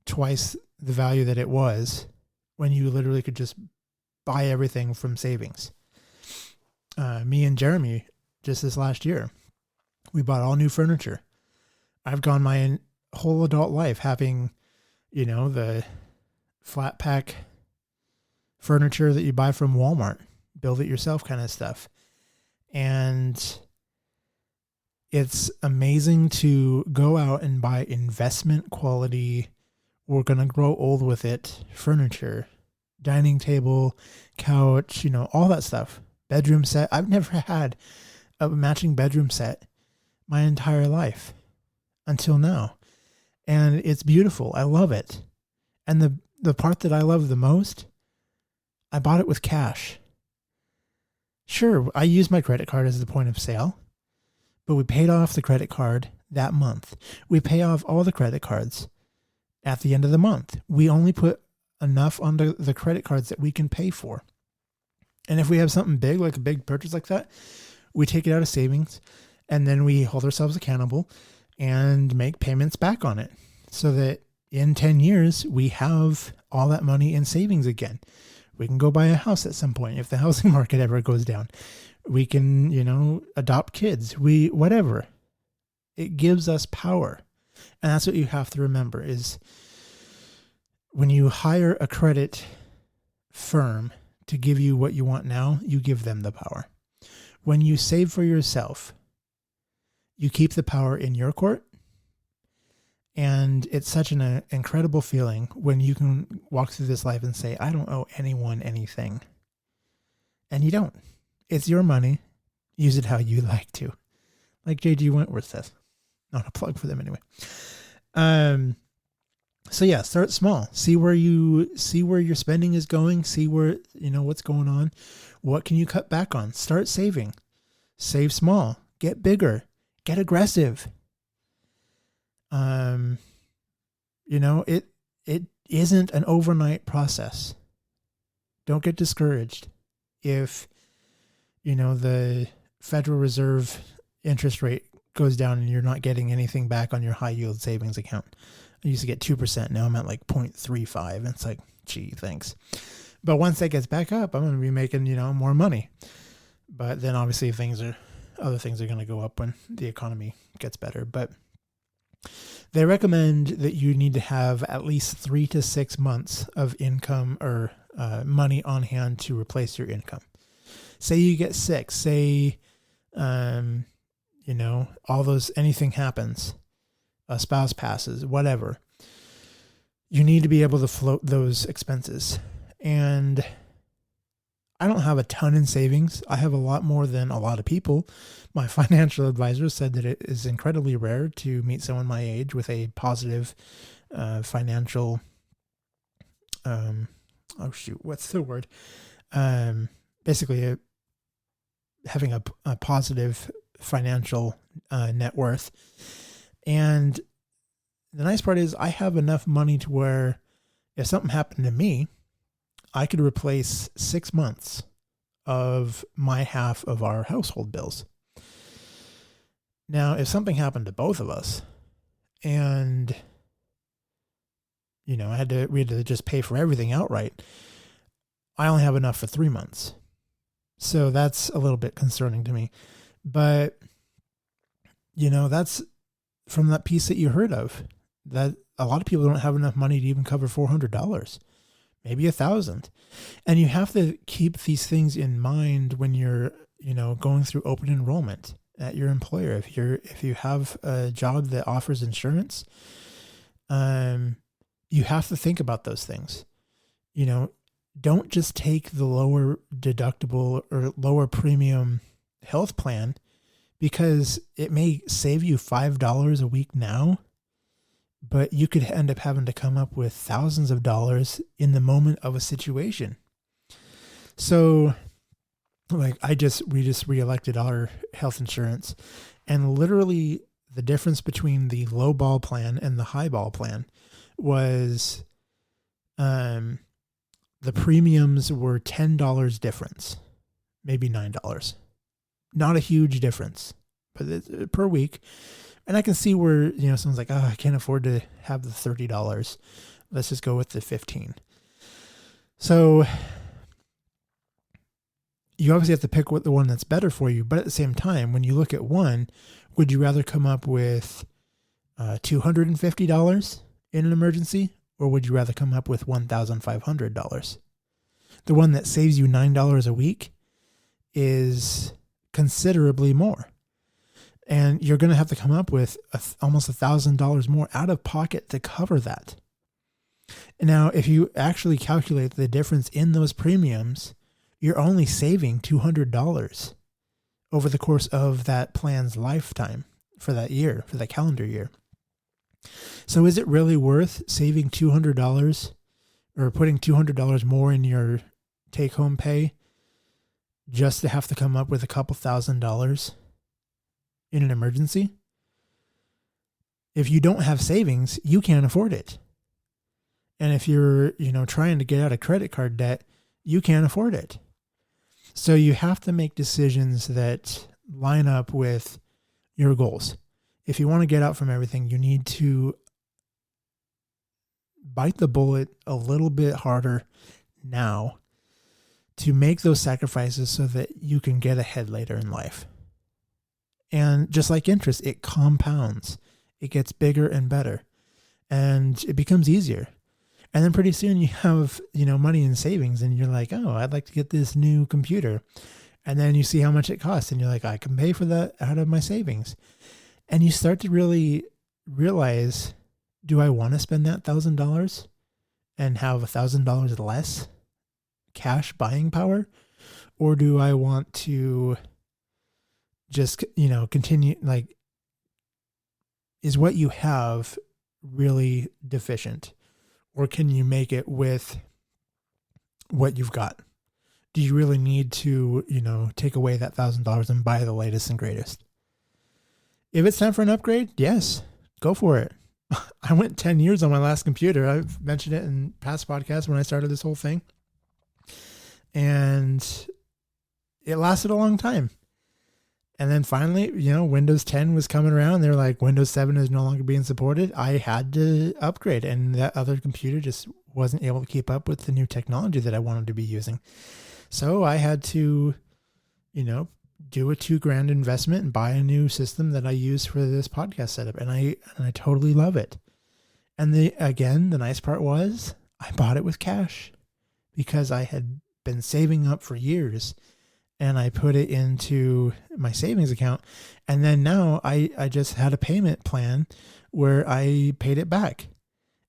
twice the value that it was when you literally could just buy everything from savings. Me and Jeremy, just this last year, we bought all new furniture. I've gone my whole adult life having, the flat pack furniture that you buy from Walmart, build it yourself kind of stuff. And it's amazing to go out and buy investment quality, we're going to grow old with it, furniture, dining table, couch, all that stuff. Bedroom set. I've never had a matching bedroom set my entire life until now. And it's beautiful. I love it. And the part that I love the most, I bought it with cash. Sure, I used my credit card as the point of sale, but we paid off the credit card that month. We pay off all the credit cards at the end of the month. We only put enough on the credit cards that we can pay for. And if we have something big, like a big purchase like that, we take it out of savings and then we hold ourselves accountable and make payments back on it so that in 10 years, we have all that money in savings again. We can go buy a house at some point if the housing market ever goes down. We can, adopt kids. Whatever. It gives us power. And that's what you have to remember is when you hire a credit firm to give you what you want now, you give them the power. When you save for yourself, you keep the power in your court. And it's such an incredible feeling when you can walk through this life and say, I don't owe anyone anything. And you don't. It's your money. Use it how you like to. Like J.G. Wentworth says. Not a plug for them anyway. So yeah, start small. See where your spending is going. See where, what's going on. What can you cut back on? Start saving. Save small. Get bigger. Get aggressive. It isn't an overnight process. Don't get discouraged if, the Federal Reserve interest rate goes down and you're not getting anything back on your high yield savings account. I used to get 2%. Now I'm at like 0.35. And it's like, gee, thanks. But once that gets back up, I'm going to be making, more money. But then obviously other things are going to go up when the economy gets better. But they recommend that you need to have at least 3 to 6 months of income or money on hand to replace your income. Say you get sick, say, anything happens, a spouse passes, whatever. You need to be able to float those expenses. And I don't have a ton in savings. I have a lot more than a lot of people. My financial advisor said that it is incredibly rare to meet someone my age with a positive financial, what's the word? Basically having a positive financial net worth. And the nice part is I have enough money to where if something happened to me, I could replace 6 months of my half of our household bills. Now, if something happened to both of us and, we had to just pay for everything outright, I only have enough for 3 months. So that's a little bit concerning to me. But, that's from that piece that you heard of, that a lot of people don't have enough money to even cover $400. Maybe $1,000. And you have to keep these things in mind when you're, going through open enrollment at your employer. If you have a job that offers insurance, you have to think about those things. Don't just take the lower deductible or lower premium health plan because it may save you $5 a week now, but you could end up having to come up with thousands of dollars in the moment of a situation. So like we just reelected our health insurance, and literally the difference between the low ball plan and the high ball plan was, the premiums were $10 difference, maybe $9. Not a huge difference, but it's per week. And I can see where, someone's like, oh, I can't afford to have the $30. Let's just go with the 15. So you obviously have to pick the one that's better for you. But at the same time, when you look at one, would you rather come up with $250 in an emergency, or would you rather come up with $1,500? The one that saves you $9 a week is considerably more. And you're going to have to come up with almost $1,000 more out of pocket to cover that. Now, if you actually calculate the difference in those premiums, you're only saving $200 over the course of that plan's lifetime for that year, for that calendar year. So is it really worth saving $200 or putting $200 more in your take-home pay just to have to come up with a couple $1,000 in an emergency? If you don't have savings, you can't afford it. And if you're, trying to get out of credit card debt, you can't afford it. So you have to make decisions that line up with your goals. If you want to get out from everything, you need to bite the bullet a little bit harder now to make those sacrifices so that you can get ahead later in life. And just like interest, it compounds. It gets bigger and better. And it becomes easier. And then pretty soon you have, money in savings and you're like, oh, I'd like to get this new computer. And then you see how much it costs and you're like, I can pay for that out of my savings. And you start to really realize, do I want to spend that $1,000 and have $1,000 less cash buying power? Or do I want to just, continue, is what you have really deficient? Or can you make it with what you've got? Do you really need to, take away that $1,000 and buy the latest and greatest? If it's time for an upgrade, yes, go for it. I went 10 years on my last computer. I've mentioned it in past podcasts when I started this whole thing. And it lasted a long time. And then finally, Windows 10 was coming around. They're like, Windows 7 is no longer being supported. I had to upgrade. And that other computer just wasn't able to keep up with the new technology that I wanted to be using. So I had to, do a $2,000 investment and buy a new system that I use for this podcast setup. And I totally love it. And the nice part was I bought it with cash because I had been saving up for years. And I put it into my savings account. And then now I just had a payment plan where I paid it back.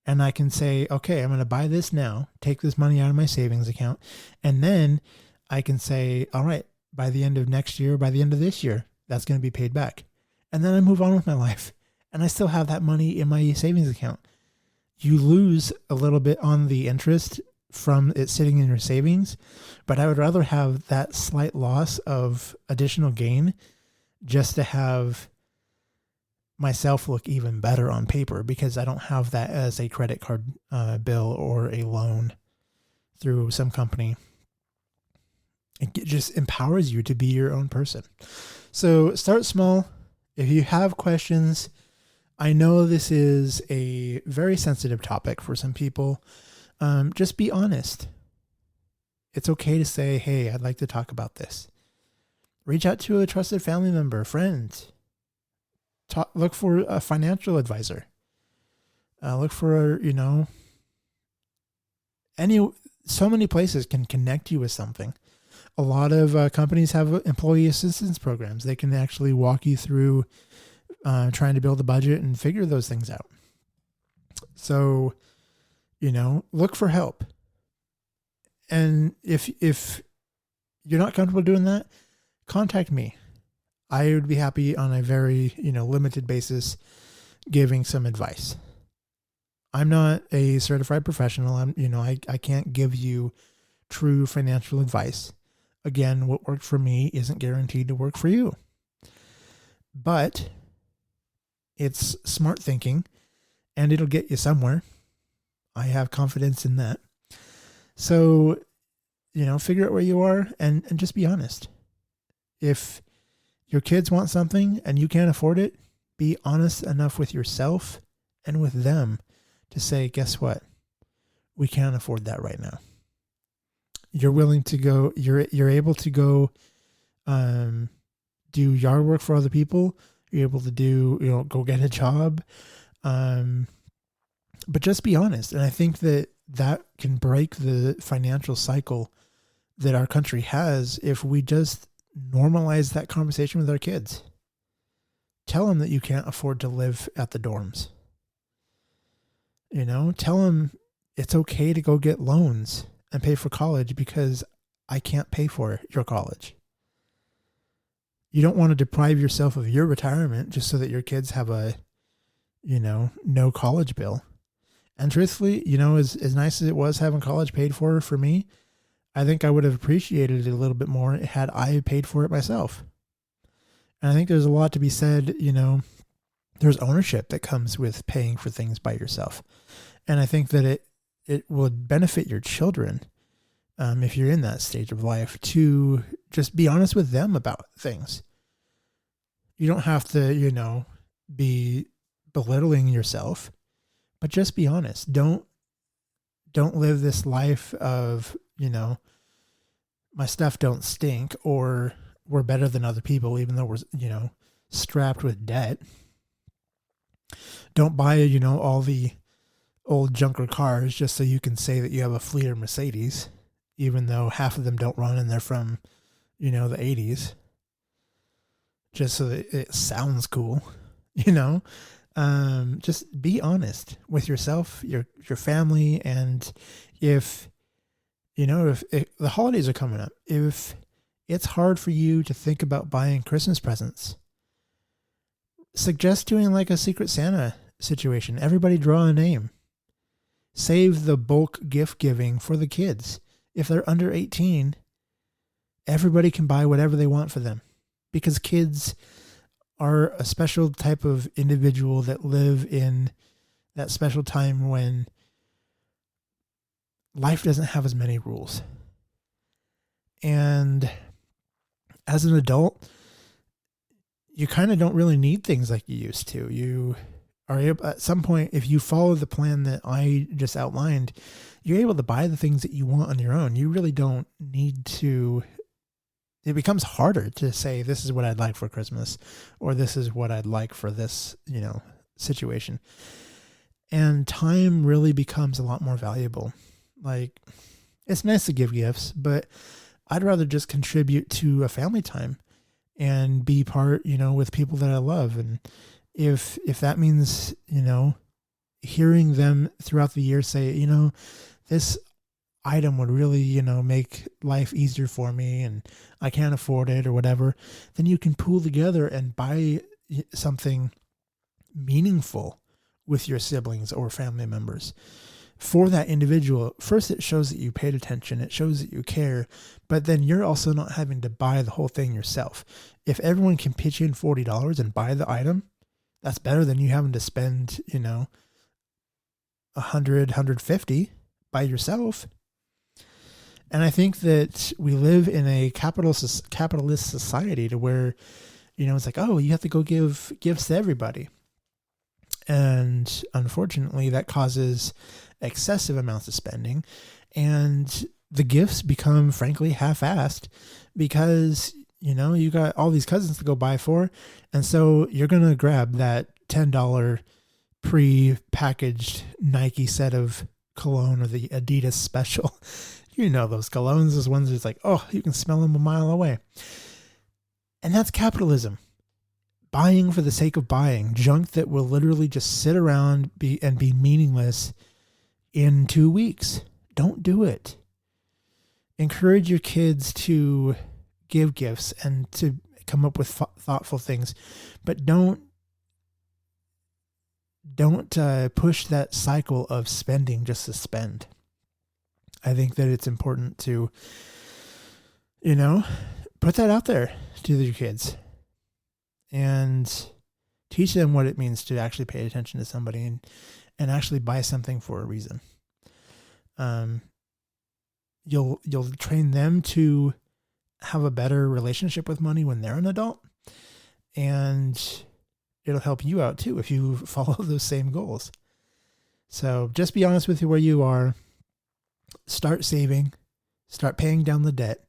And I can say, okay, I'm going to buy this now, take this money out of my savings account. And then I can say, all right, by the end of next year, by the end of this year, that's going to be paid back. And then I move on with my life. And I still have that money in my savings account. You lose a little bit on the interest from it sitting in your savings, but I would rather have that slight loss of additional gain just to have myself look even better on paper because I don't have that as a credit card bill or a loan through some company. It just empowers you to be your own person. So start small. If you have questions, I know this is a very sensitive topic for some people. Just be honest. It's okay to say, hey, I'd like to talk about this. Reach out to a trusted family member, friend. Look for a financial advisor. Look for, so many places can connect you with something. A lot of companies have employee assistance programs. They can actually walk you through trying to build a budget and figure those things out. So, look for help. And if you're not comfortable doing that, contact me. I would be happy on a very, limited basis giving some advice. I'm not a certified professional. I can't give you true financial advice. Again, what worked for me isn't guaranteed to work for you. But it's smart thinking and it'll get you somewhere. I have confidence in that. So, figure out where you are and just be honest. If your kids want something and you can't afford it, be honest enough with yourself and with them to say, guess what? We can't afford that right now. You're willing to go, you're able to go do yard work for other people. You're able to do, go get a job. But just be honest. And I think that can break the financial cycle that our country has if we just normalize that conversation with our kids. Tell them that you can't afford to live at the dorms. Tell them it's okay to go get loans and pay for college because I can't pay for your college. You don't want to deprive yourself of your retirement just so that your kids have a, no college bill. And truthfully, as nice as it was having college paid for me, I think I would have appreciated it a little bit more had I paid for it myself. And I think there's a lot to be said, there's ownership that comes with paying for things by yourself. And I think that it would benefit your children, if you're in that stage of life, to just be honest with them about things. You don't have to, be belittling yourself, but just be honest. Don't live this life of, my stuff don't stink, or we're better than other people, even though we're, strapped with debt. Don't buy, all the old junker cars just so you can say that you have a fleet or Mercedes, even though half of them don't run and they're from, the 80s. Just so that it sounds cool, just be honest with yourself, your family. And if the holidays are coming up, if it's hard for you to think about buying Christmas presents, suggest doing like a Secret Santa situation. Everybody draw a name. Save the bulk gift giving for the kids. If they're under 18, everybody can buy whatever they want for them, because kids are a special type of individual that live in that special time when life doesn't have as many rules. And as an adult, you kind of don't really need things like you used to. You are able, at some point, if you follow the plan that I just outlined, you're able to buy the things that you want on your own. You really don't need to. It becomes harder to say, this is what I'd like for Christmas, or this is what I'd like for this, situation. And time really becomes a lot more valuable. Like, it's nice to give gifts, but I'd rather just contribute to a family time and be part, with people that I love. And if that means, hearing them throughout the year say, this item would really, make life easier for me and I can't afford it or whatever, then you can pool together and buy something meaningful with your siblings or family members for that individual. First, it shows that you paid attention. It shows that you care, but then you're also not having to buy the whole thing yourself. If everyone can pitch in $40 and buy the item, that's better than you having to spend, $100, $150 by yourself. And I think that we live in a capitalist society to where, it's like, oh, you have to go give gifts to everybody. And unfortunately, that causes excessive amounts of spending. And the gifts become, frankly, half-assed because, you got all these cousins to go buy for. And so you're going to grab that $10 pre-packaged Nike set of cologne or the Adidas special. Those colognes, those ones that's like, oh, you can smell them a mile away. And that's capitalism. Buying for the sake of buying. Junk that will literally just sit around and be meaningless in 2 weeks. Don't do it. Encourage your kids to give gifts and to come up with thoughtful things. But don't push that cycle of spending just to spend. I think that it's important to, put that out there to your kids and teach them what it means to actually pay attention to somebody and actually buy something for a reason. You'll train them to have a better relationship with money when they're an adult. and it'll help you out too if you follow those same goals. So just be honest with where you are. Start saving. Start paying down the debt.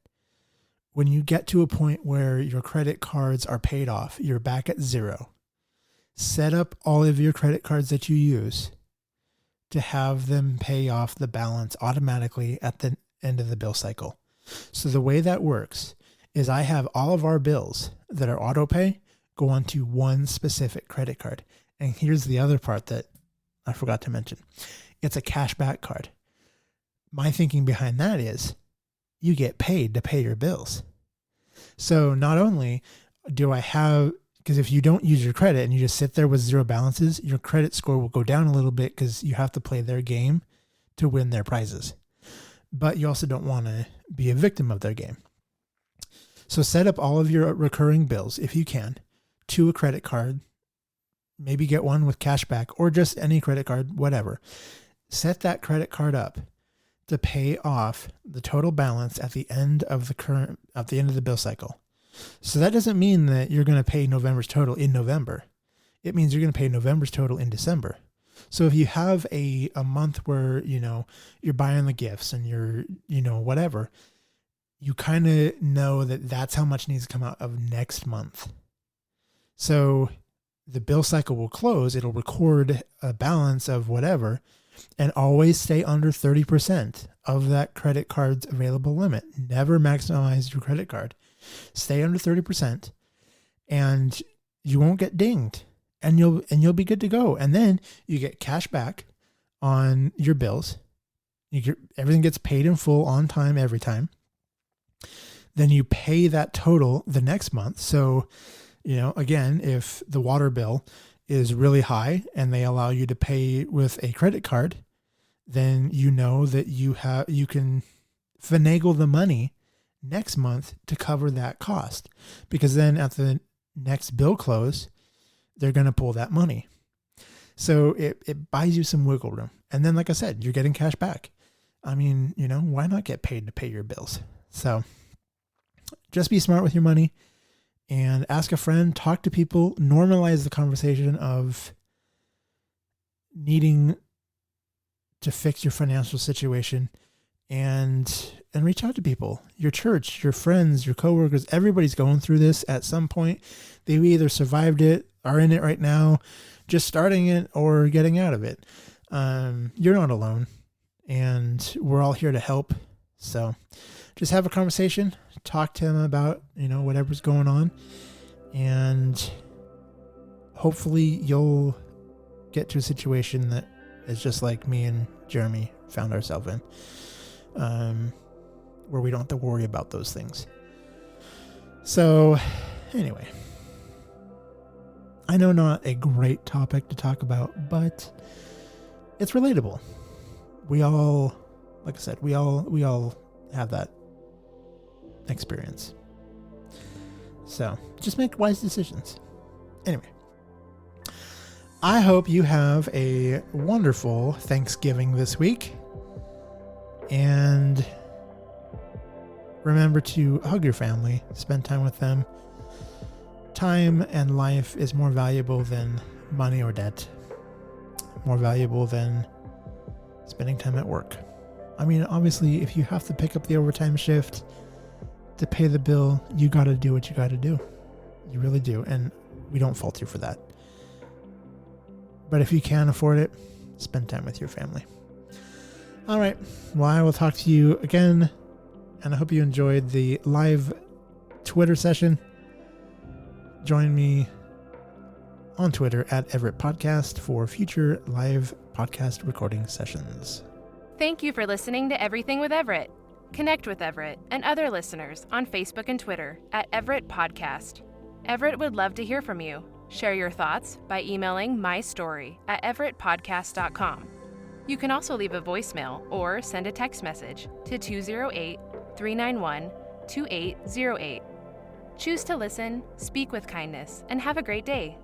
When you get to a point where your credit cards are paid off, you're back at zero. Set up all of your credit cards that you use to have them pay off the balance automatically at the end of the bill cycle. So the way that works is I have all of our bills that are auto pay go onto one specific credit card. And here's the other part that I forgot to mention. It's a cashback card. My thinking behind that is you get paid to pay your bills. So not only do I have, because if you don't use your credit and you just sit there with zero balances, your credit score will go down a little bit because you have to play their game to win their prizes. But you also don't want to be a victim of their game. So set up all of your recurring bills, if you can, to a credit card. Maybe get one with cashback or just any credit card, whatever. Set that credit card up to pay off the total balance at the end of the bill cycle. So that doesn't mean that you're going to pay November's total in November. It means you're going to pay November's total in December. So if you have a month where, you're buying the gifts and you're, whatever, you kind of know that that's how much needs to come out of next month. So the bill cycle will close. It'll record a balance of whatever and always stay under 30% of that credit card's available limit. Never maximize your credit card. Stay under 30% and you won't get dinged and you'll be good to go. And then you get cash back on your bills. Everything gets paid in full on time every time. Then you pay that total the next month. So, again, if the water bill is really high and they allow you to pay with a credit card, then you know that you can finagle the money next month to cover that cost, because then at the next bill close, they're going to pull that money. So it buys you some wiggle room. And then, like I said, you're getting cash back. I mean, why not get paid to pay your bills? So just be smart with your money and ask a friend, talk to people, normalize the conversation of needing to fix your financial situation and reach out to people, your church, your friends, your coworkers. Everybody's going through this at some point. They've either survived it, are in it right now, just starting it, or getting out of it. You're not alone, and we're all here to help. So just have a conversation, talk to them about, whatever's going on, and hopefully you'll get to a situation that is just like me and Jeremy found ourselves in, where we don't have to worry about those things. So anyway, I know not a great topic to talk about, but it's relatable. We all, like I said, we all have that experience. So just make wise decisions. Anyway, I hope you have a wonderful Thanksgiving this week. And remember to hug your family, spend time with them. Time and life is more valuable than money or debt. More valuable than spending time at work. I mean, obviously, if you have to pick up the overtime shift to pay the bill, you got to do what you got to do. You really do. And we don't fault you for that. But if you can afford it, spend time with your family. All right. Well, I will talk to you again. And I hope you enjoyed the live Twitter session. Join me on Twitter at Everett Podcast for future live podcast recording sessions. Thank you for listening to Everything with Everett. Connect with Everett and other listeners on Facebook and Twitter at Everett Podcast. Everett would love to hear from you. Share your thoughts by emailing mystory@everettpodcast.com. You can also leave a voicemail or send a text message to 208-391-2808. Choose to listen, speak with kindness, and have a great day.